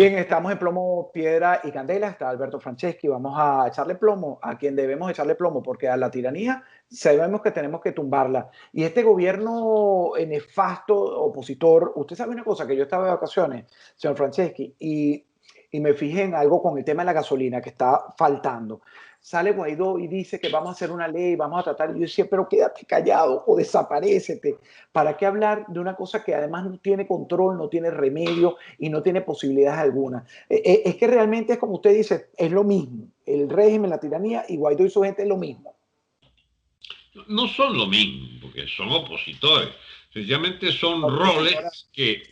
Bien, estamos en Plomo, Piedra y Candela. Está Alberto Franceschi. Vamos a echarle plomo a quien debemos echarle plomo, porque a la tiranía sabemos que tenemos que tumbarla. Y este gobierno nefasto, opositor, usted sabe una cosa, que yo estaba de vacaciones, señor Franceschi, y me fijé en algo con el tema de la gasolina que está faltando. Sale Guaidó y dice que vamos a hacer una ley, vamos a tratar. Y yo decía, pero quédate callado o desaparécete. ¿Para qué hablar de una cosa que además no tiene control, no tiene remedio y no tiene posibilidades alguna? Es que realmente es como usted dice, es lo mismo. El régimen, la tiranía y Guaidó y su gente es lo mismo. No son lo mismo, porque son opositores. Sencillamente son No, pero señora, roles que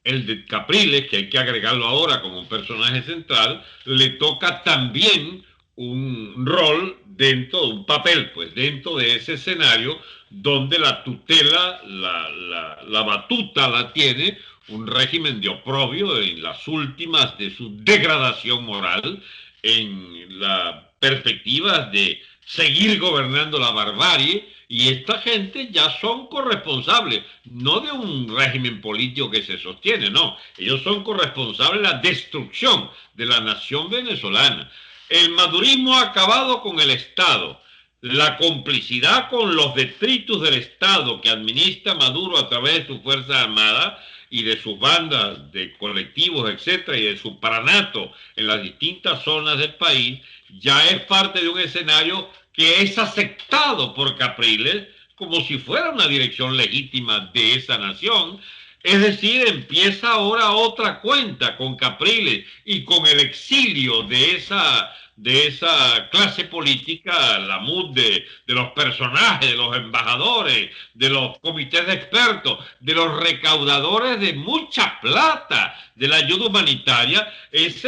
el de Capriles, que hay que agregarlo ahora como un personaje central, le toca también un rol dentro de un papel, pues dentro de ese escenario donde la tutela, la batuta la tiene un régimen de oprobio en las últimas de su degradación moral, en la perspectiva de seguir gobernando la barbarie, y esta gente ya son corresponsables, no de un régimen político que se sostiene, no. Ellos son corresponsables de la destrucción de la nación venezolana. El madurismo ha acabado con el Estado. La complicidad con los detritus del Estado que administra Maduro a través de su Fuerza Armada y de sus bandas de colectivos, etcétera, y de su paranato en las distintas zonas del país, ya es parte de un escenario que es aceptado por Capriles como si fuera una dirección legítima de esa nación. Es decir, empieza ahora otra cuenta con Capriles y con el exilio de esa clase política, la MUD de los personajes, de los embajadores, de los comités de expertos, de los recaudadores de mucha plata de la ayuda humanitaria. Esa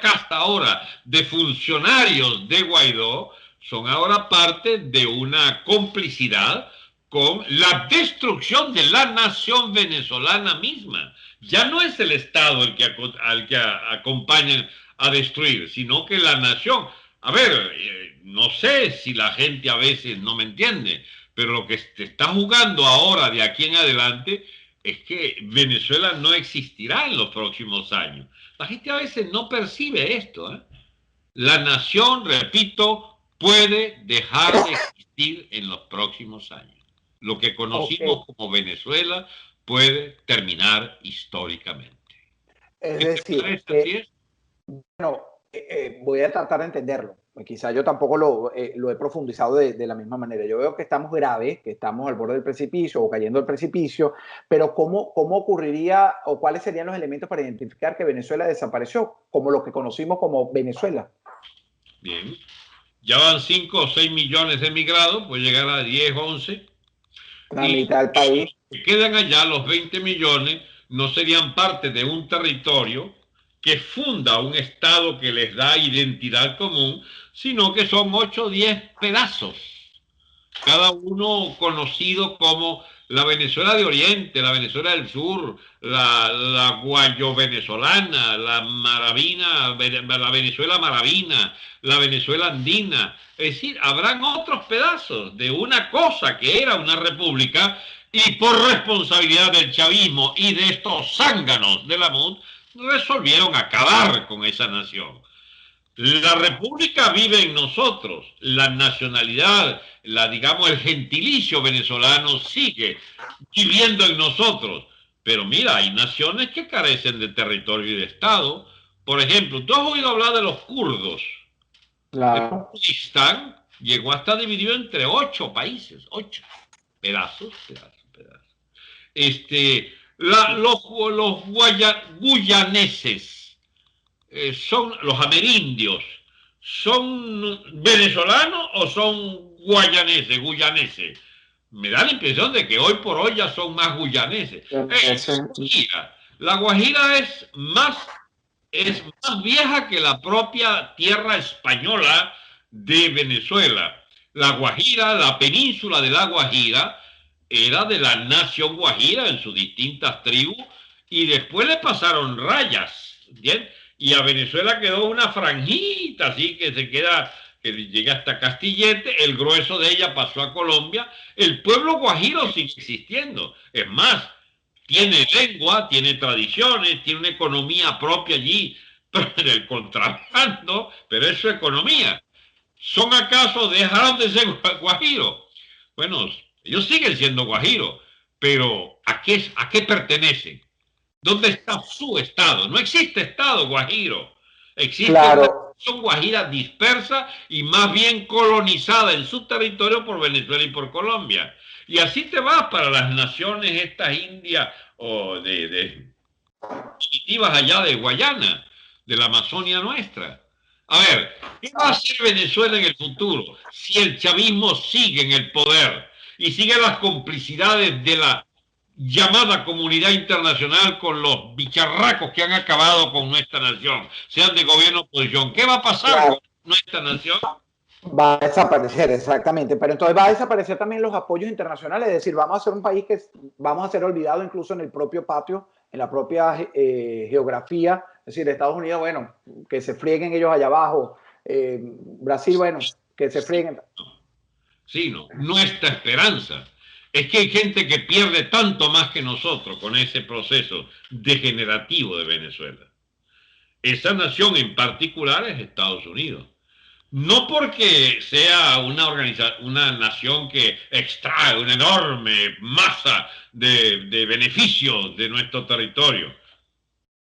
casta ahora de funcionarios de Guaidó son ahora parte de una complicidad con la destrucción de la nación venezolana misma. Ya no es el Estado al que acompañan a destruir, sino que la nación. A ver, no sé si la gente a veces no me entiende, pero lo que se está jugando ahora de aquí en adelante es que Venezuela no existirá en los próximos años. La gente a veces no percibe esto, ¿eh? La nación, repito, puede dejar de existir en los próximos años. Lo que ok. conocimos como Venezuela puede terminar históricamente. Es ¿Qué te decir, parece? ¿Así es? bueno, voy a tratar de entenderlo. Quizá yo tampoco lo he profundizado de la misma manera. Yo veo que estamos graves, que estamos al borde del precipicio o cayendo al precipicio, pero ¿cómo ocurriría o cuáles serían los elementos para identificar que Venezuela desapareció, como lo que conocimos como Venezuela? Bien. Ya van 5 o 6 millones de emigrados, puede llegar a 10, 11. La Y mitad del país. que quedan allá, los 20 millones, no serían parte de un territorio que funda un Estado que les da identidad común, sino que son 8 o 10 pedazos, cada uno conocido como la Venezuela de Oriente, la Venezuela del Sur, la Guayo-Venezolana, la Venezuela Maravina, la Venezuela Andina. Es decir, habrán otros pedazos de una cosa que era una república y por responsabilidad del chavismo y de estos zánganos de la MUD resolvieron acabar con esa nación. La república vive en nosotros, la nacionalidad, digamos, el gentilicio venezolano sigue viviendo en nosotros. Pero mira, hay naciones que carecen de territorio y de Estado. Por ejemplo, tú has oído hablar de los kurdos. El Claro. Kurdistán llegó a estar dividido entre 8 países, 8 pedazos. Los guyaneses son los amerindios, ¿son venezolanos o son guyaneses? Me da la impresión de que hoy por hoy ya son más guyaneses. La Guajira es más vieja que la propia tierra española de Venezuela. La Guajira, la península de la Guajira, era de la nación guajira en sus distintas tribus y después le pasaron rayas, ¿bien? Y a Venezuela quedó una franjita así que se queda, que llega hasta Castillete, el grueso de ella pasó a Colombia. El pueblo guajiro sigue existiendo. Es más, tiene lengua, tiene tradiciones, tiene una economía propia allí, pero en el contrabando, pero es su economía. ¿Son acaso, dejaron de ser guajiro? Bueno, ellos siguen siendo guajiro, pero a qué pertenecen? ¿Dónde está su estado? No existe estado guajiro. Existe una Claro, nación guajira dispersa y más bien colonizada en su territorio por Venezuela y por Colombia. Y así te vas para las naciones estas indias o de primitivas allá de Guayana, de la Amazonia nuestra. A ver, ¿qué va a hacer Venezuela en el futuro si el chavismo sigue en el poder y sigue las complicidades de la llamada comunidad internacional con los bicharracos que han acabado con nuestra nación, sean de gobierno o oposición? ¿Qué va a pasar con claro, nuestra nación? va a desaparecer, exactamente. Pero entonces va a desaparecer también los apoyos internacionales, es decir, vamos a ser un país que vamos a ser olvidados incluso en el propio patio, en la propia geografía. Es decir, Estados Unidos, bueno, que se frieguen ellos allá abajo. Brasil, bueno, que se frieguen. Sino nuestra esperanza. Es que hay gente que pierde tanto más que nosotros con ese proceso degenerativo de Venezuela. Esa nación en particular es Estados Unidos. No porque sea una nación que extrae una enorme masa de beneficios de nuestro territorio.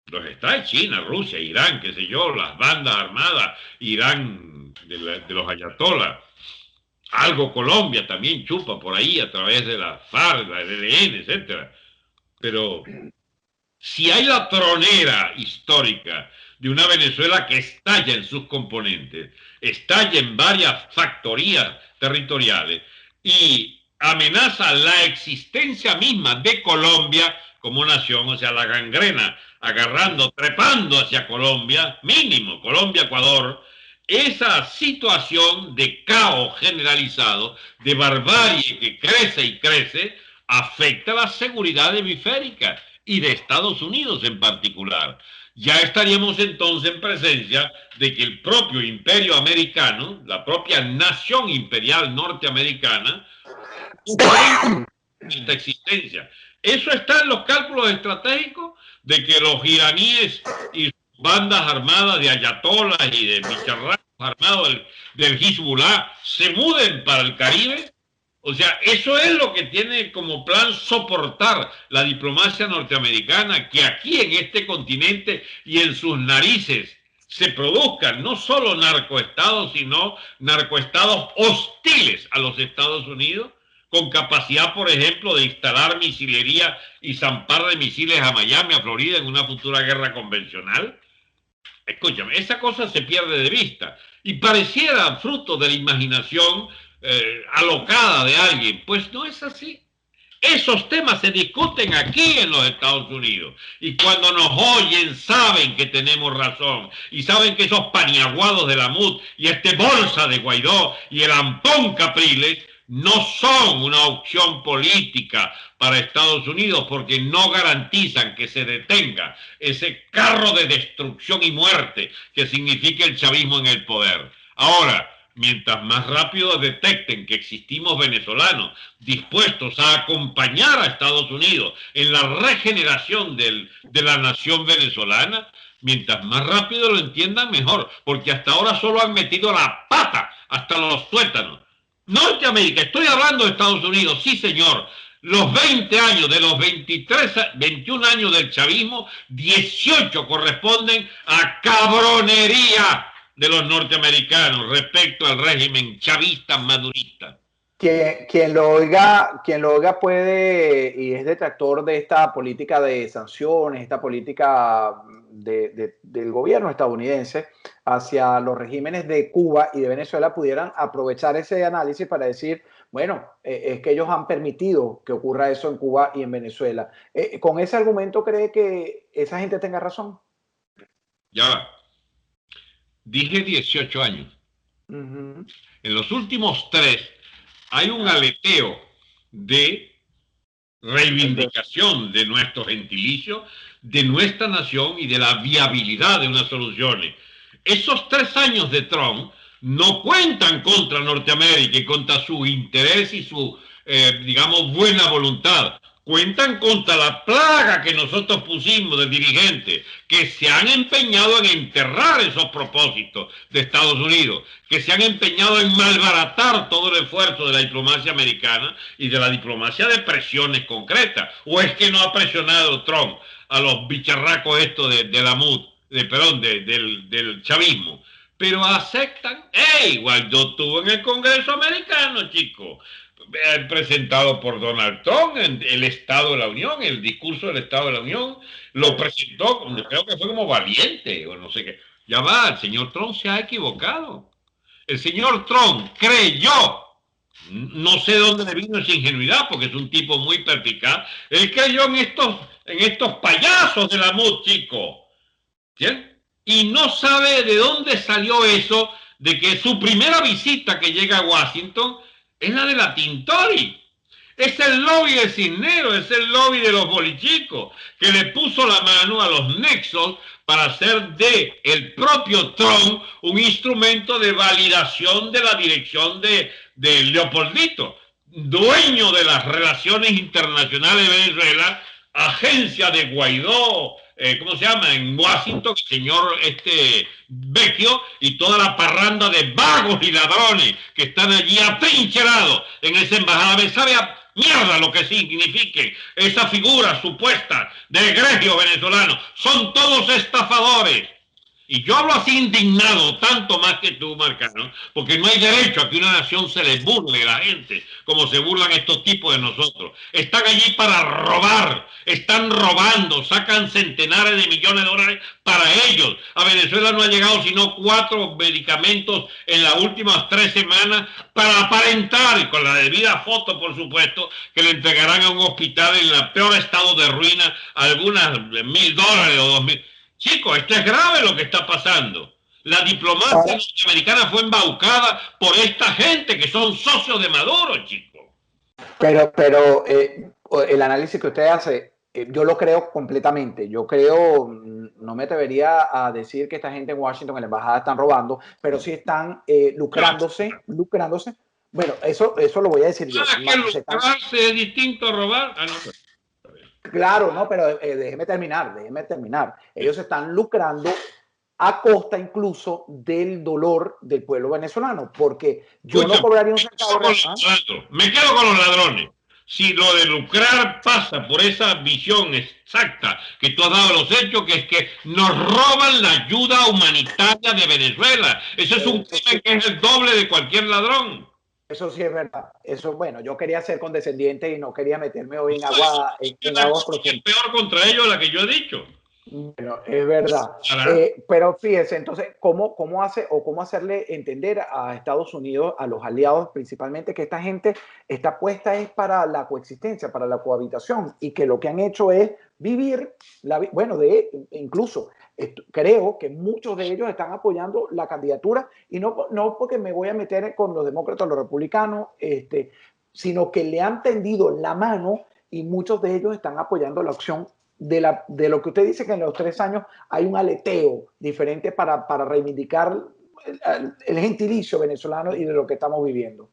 Los extrae China, Rusia, Irán, qué sé yo, las bandas armadas, Irán de los ayatolás. Algo Colombia también chupa por ahí a través de la FARC, la ELN, etcétera. Pero si hay la tronera histórica de una Venezuela que estalla en sus componentes, estalla en varias factorías territoriales y amenaza la existencia misma de Colombia como nación, o sea, la gangrena agarrando, trepando hacia Colombia, mínimo, Colombia, Ecuador, esa situación de caos generalizado, de barbarie que crece y crece, afecta la seguridad hemisférica y de Estados Unidos en particular. Ya estaríamos entonces en presencia de que el propio imperio americano, la propia nación imperial norteamericana, esta existencia. Eso está en los cálculos estratégicos de que los iraníes y bandas armadas de ayatolas y de bicharracos armados del Hezbollah se muden para el Caribe. O sea, eso es lo que tiene como plan soportar la diplomacia norteamericana, que aquí en este continente y en sus narices se produzcan no solo narcoestados, sino narcoestados hostiles a los Estados Unidos, con capacidad, por ejemplo, de instalar misilería y zampar de misiles a Miami, a Florida, en una futura guerra convencional. Escúchame, esa cosa se pierde de vista y pareciera fruto de la imaginación alocada de alguien. Pues no es así. Esos temas se discuten aquí en los Estados Unidos y cuando nos oyen saben que tenemos razón y saben que esos paniaguados de la MUD y este bolsa de Guaidó y el ampón Capriles no son una opción política para Estados Unidos porque no garantizan que se detenga ese carro de destrucción y muerte que significa el chavismo en el poder. Ahora, mientras más rápido detecten que existimos venezolanos dispuestos a acompañar a Estados Unidos en la regeneración de la nación venezolana, mientras más rápido lo entiendan mejor, porque hasta ahora solo han metido la pata hasta los tuétanos. Norteamérica, estoy hablando de Estados Unidos, sí señor. Los 20 años, de los 21 años del chavismo, 18 corresponden a cabronería de los norteamericanos respecto al régimen chavista madurista. Quien lo oiga puede, y es detractor de esta política de sanciones, esta política del gobierno estadounidense hacia los regímenes de Cuba y de Venezuela, pudieran aprovechar ese análisis para decir, bueno, es que ellos han permitido que ocurra eso en Cuba y en Venezuela. ¿Con ese argumento cree que esa gente tenga razón? Ya dije 18 años. En los últimos 3 hay un aleteo de reivindicación de nuestro gentilicio, de nuestra nación y de la viabilidad de unas soluciones. Esos 3 años de Trump no cuentan contra Norteamérica y contra su interés y su, digamos, buena voluntad. cuentan contra la plaga que nosotros pusimos de dirigentes que se han empeñado en enterrar esos propósitos de Estados Unidos, que se han empeñado en malbaratar todo el esfuerzo de la diplomacia americana y de la diplomacia de presiones concretas. ¿O es que no ha presionado Trump a los bicharracos estos de la MUD, del chavismo? Pero aceptan. Guaidó estuvo en el Congreso americano, chicos, presentado por Donald Trump en el Estado de la Unión, el discurso del Estado de la Unión, lo presentó, creo que fue como valiente o no sé qué. Ya va, el señor Trump se ha equivocado. El señor Trump creyó, no sé dónde le vino esa ingenuidad, porque es un tipo muy perspicaz, él creyó en estos payasos de la MUD, chico. ¿Sí? Y no sabe de dónde salió eso de que su primera visita que llega a Washington es la de la Tintori. Es el lobby de Cisneros, es el lobby de los bolichicos, que le puso la mano a los nexos para hacer de el propio Trump un instrumento de validación de la dirección de Leopoldito, dueño de las relaciones internacionales de Venezuela, agencia de Guaidó, ¿cómo se llama? En Washington, el señor Vecchio y toda la parranda de vagos y ladrones que están allí atrincherados en esa embajada. ¿Sabe a mierda lo que signifique esa figura supuesta de egregio venezolano? Son todos estafadores. Y yo hablo así indignado, tanto más que tú, Marcano, porque no hay derecho a que una nación se les burle a la gente, como se burlan estos tipos de nosotros. Están allí para robar, están robando, sacan centenares de millones de dólares para ellos. A Venezuela no ha llegado sino 4 medicamentos en las últimas 3 semanas para aparentar, y con la debida foto, por supuesto, que le entregarán a un hospital en el peor estado de ruina algunas $1.000 o 2.000. Chicos, esto es grave lo que está pasando. La diplomacia norteamericana fue embaucada por esta gente que son socios de Maduro, chicos. Pero el análisis que usted hace, yo lo creo completamente. Yo creo, no me atrevería a decir que esta gente en Washington, en la embajada, están robando, pero sí están lucrándose. Bueno, eso lo voy a decir yo. Que lucrarse es distinto a robar. Ah, no. Claro, no, pero déjeme terminar. Ellos están lucrando a costa incluso del dolor del pueblo venezolano, porque yo no cobraría un centavo. Me quedo con los ladrones. Si lo de lucrar pasa por esa visión exacta que tú has dado a los hechos, que es que nos roban la ayuda humanitaria de Venezuela. Eso es un crimen que es el doble de cualquier ladrón. Eso sí es verdad. Eso, bueno, yo quería ser condescendiente y no quería meterme hoy en agua profundas. Es peor contra ellos la que yo he dicho. Bueno, es verdad. Pero fíjese, entonces, ¿cómo hacerle entender a Estados Unidos, a los aliados principalmente, que esta gente está puesta es para la coexistencia, para la cohabitación, y que lo que han hecho es vivir, incluso creo que muchos de ellos están apoyando la candidatura, y no porque me voy a meter con los demócratas o los republicanos, sino que le han tendido la mano y muchos de ellos están apoyando la opción de lo que usted dice, que en los 3 años hay un aleteo diferente para reivindicar el gentilicio venezolano y de lo que estamos viviendo.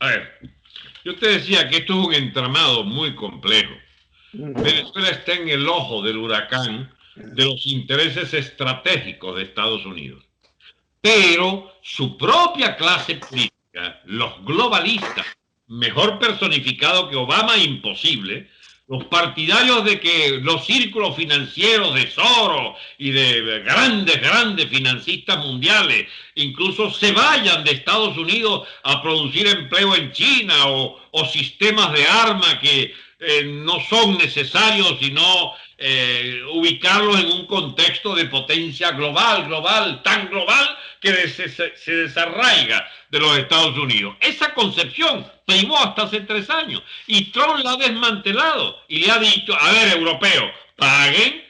A ver, yo te decía que esto es un entramado muy complejo. Venezuela está en el ojo del huracán de los intereses estratégicos de Estados Unidos. Pero su propia clase política, los globalistas, mejor personificado que Obama, imposible, los partidarios de que los círculos financieros de Soros y de grandes financistas mundiales incluso se vayan de Estados Unidos a producir empleo en China o sistemas de armas que no son necesarios, sino ubicarlos en un contexto de potencia global, tan global que se desarraiga de los Estados Unidos. Esa concepción primó hasta hace 3 años y Trump la ha desmantelado y le ha dicho: a ver, europeos, paguen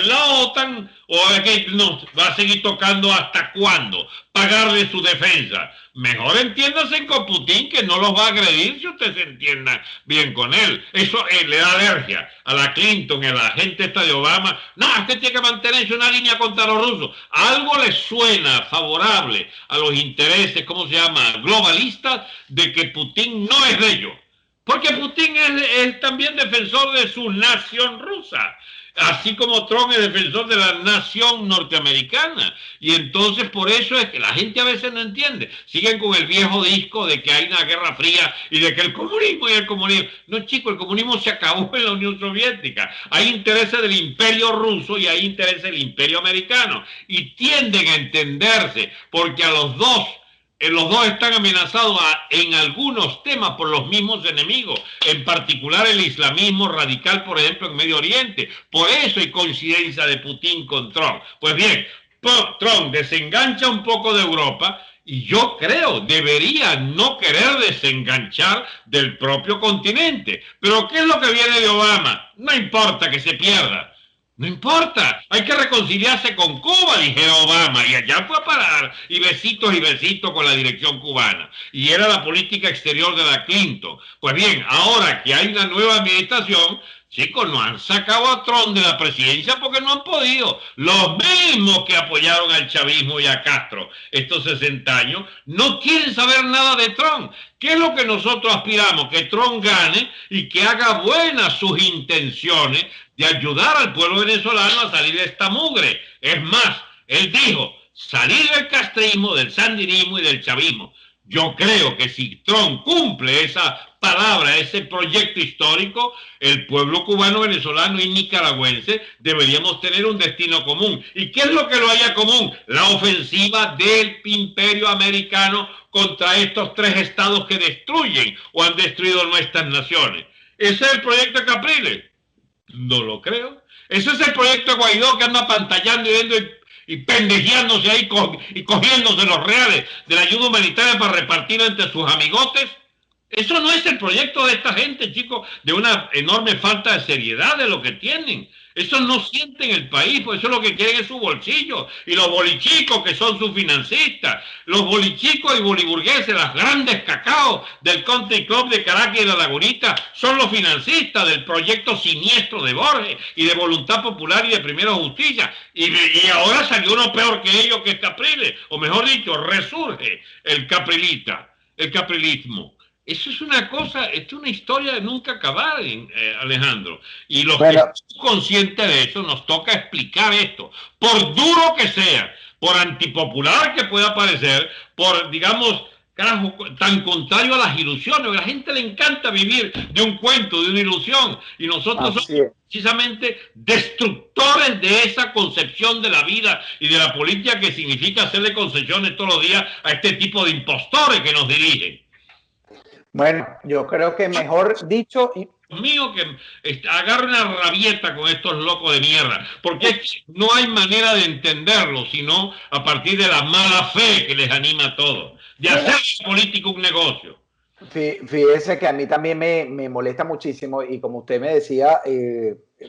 la OTAN, o es que nos va a seguir tocando hasta cuándo pagarle su defensa. Mejor entiéndase con Putin, que no los va a agredir si usted se entienda bien con él. Eso le da alergia a la Clinton y a la gente esta de Obama. No, usted tiene que mantenerse una línea contra los rusos. Algo le suena favorable a los intereses, ¿cómo se llama?, globalistas, de que Putin no es de ellos. Porque Putin es también defensor de su nación rusa, así como Trump es defensor de la nación norteamericana. Y entonces por eso es que la gente a veces no entiende. Siguen con el viejo disco de que hay una guerra fría y de que el comunismo y el comunismo. No, chico, el comunismo se acabó en la Unión Soviética. Hay intereses del imperio ruso y hay intereses del imperio americano. Y tienden a entenderse porque a los dos están amenazados en algunos temas por los mismos enemigos, en particular el islamismo radical, por ejemplo, en Medio Oriente. Por eso hay coincidencia de Putin con Trump. Pues bien, Trump desengancha un poco de Europa y yo creo debería no querer desenganchar del propio continente. Pero ¿qué es lo que viene de Obama? No importa que se pierda. No importa, hay que reconciliarse con Cuba, dijera Obama, y allá fue a parar, y besitos con la dirección cubana. Y era la política exterior de la Clinton. Pues bien, ahora que hay una nueva administración, chicos, no han sacado a Trump de la presidencia porque no han podido. Los mismos que apoyaron al chavismo y a Castro estos 60 años no quieren saber nada de Trump. ¿Qué es lo que nosotros aspiramos? Que Trump gane y que haga buenas sus intenciones de ayudar al pueblo venezolano a salir de esta mugre. Es más, él dijo, salir del castrismo, del sandinismo y del chavismo. Yo creo que si Trump cumple esa palabra, ese proyecto histórico, el pueblo cubano, venezolano y nicaragüense deberíamos tener un destino común. ¿Y qué es lo que lo haya común? La ofensiva del imperio americano contra estos tres estados que destruyen o han destruido nuestras naciones. Ese es el proyecto de Capriles. No lo creo. Ese es el proyecto de Guaidó que anda pantallando y viendo y pendejeándose ahí y cogiéndose los reales de la ayuda humanitaria para repartir entre sus amigotes. Eso no es el proyecto de esta gente, chicos, de una enorme falta de seriedad de lo que tienen. Eso no sienten el país, pues eso lo que quieren es su bolsillo. Y los bolichicos que son sus financistas, los bolichicos y boliburgueses, las grandes cacaos del Country Club de Caracas y la Lagunita, son los financistas del proyecto siniestro de Borges y de Voluntad Popular y de Primera Justicia. Y ahora salió uno peor que ellos, que es Capriles, o mejor dicho, resurge el caprilita, el caprilismo. Eso es una cosa, es una historia de nunca acabar, Alejandro. Y los que Bueno, están conscientes de eso, nos toca explicar esto. Por duro que sea, por antipopular que pueda parecer, por, digamos, carajo, tan contrario a las ilusiones. A la gente le encanta vivir de un cuento, de una ilusión. Y nosotros somos así es. precisamente destructores de esa concepción de la vida y de la política que significa hacerle concesiones todos los días a este tipo de impostores que nos dirigen. Bueno, yo creo que mejor dicho, Mío que agarre una rabieta con estos locos de mierda, porque no hay manera de entenderlo, sino a partir de la mala fe que les anima a todos, de hacer político un negocio. fíjese que a mí también me molesta muchísimo y como usted me decía,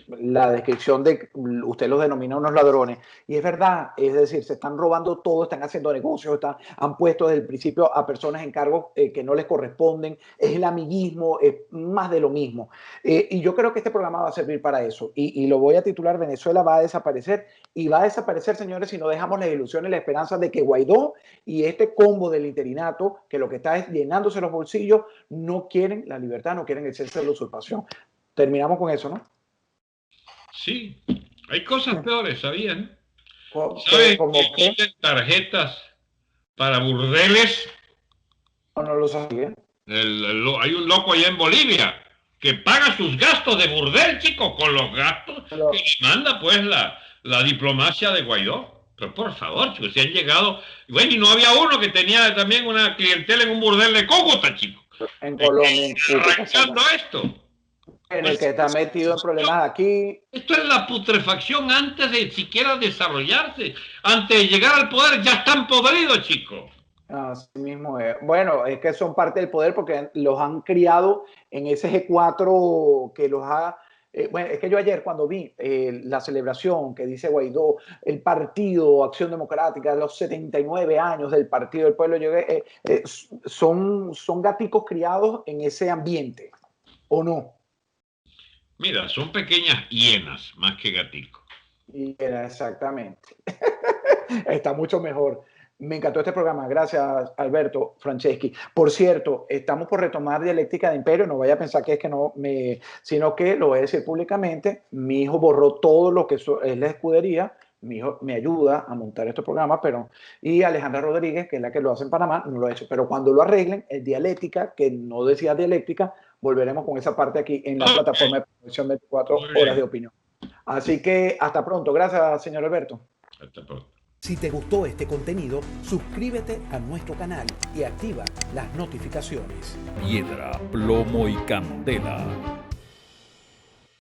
la descripción de usted los denomina unos ladrones y es verdad, es decir, se están robando todo, están haciendo negocios, han puesto desde el principio a personas en cargos que no les corresponden, es el amiguismo, es más de lo mismo y yo creo que este programa va a servir para eso y lo voy a titular Venezuela va a desaparecer y va a desaparecer, señores, si no dejamos la ilusión y la esperanza de que Guaidó y este combo del interinato, que lo que está es llenándose los bolsillos, no quieren la libertad, no quieren el cese de la usurpación. Terminamos con eso, ¿no? Sí, hay cosas peores, ¿sabían? ¿Qué, ¿Saben como que qué? emiten tarjetas para burdeles? No lo sabía. Hay un loco allá en Bolivia que paga sus gastos de burdel, chicos, con los gastos Pero, que le manda pues la diplomacia de Guaidó. Pero por favor, chicos, si han llegado... Bueno, y no había uno que tenía también una clientela en un burdel de Cúcuta, chicos. en Colombia, en Cúcuta, Arrancando esto. en el Pues, que está metido en problemas aquí. esto es la putrefacción antes de siquiera desarrollarse. Antes de llegar al poder ya están podridos, chicos. Así mismo es. Bueno, es que son parte del poder porque los han criado en ese G4 que los ha... bueno, es que yo ayer cuando vi la celebración que dice Guaidó, el partido Acción Democrática, los 79 años del Partido del Pueblo, son gaticos criados en ese ambiente, ¿o no? Mira, son pequeñas hienas más que gaticos. Y era exactamente. Está mucho mejor. Me encantó este programa. Gracias, Alberto Franceschi. Por cierto, estamos por retomar Dialéctica de Imperio. No vaya a pensar que es que no me... Sino que lo voy a decir públicamente. Mi hijo borró todo lo que es la escudería. Mi hijo me ayuda a montar estos programas, pero... Y Alejandra Rodríguez, que es la que lo hace en Panamá, no lo ha hecho. Pero cuando lo arreglen, el Dialéctica, que no decía Dialéctica, volveremos con esa parte aquí en la plataforma de producción 24 horas de opinión. Así que hasta pronto. Gracias, señor Alberto. Hasta pronto. Si te gustó este contenido, suscríbete a nuestro canal y activa las notificaciones. Piedra, plomo y candela.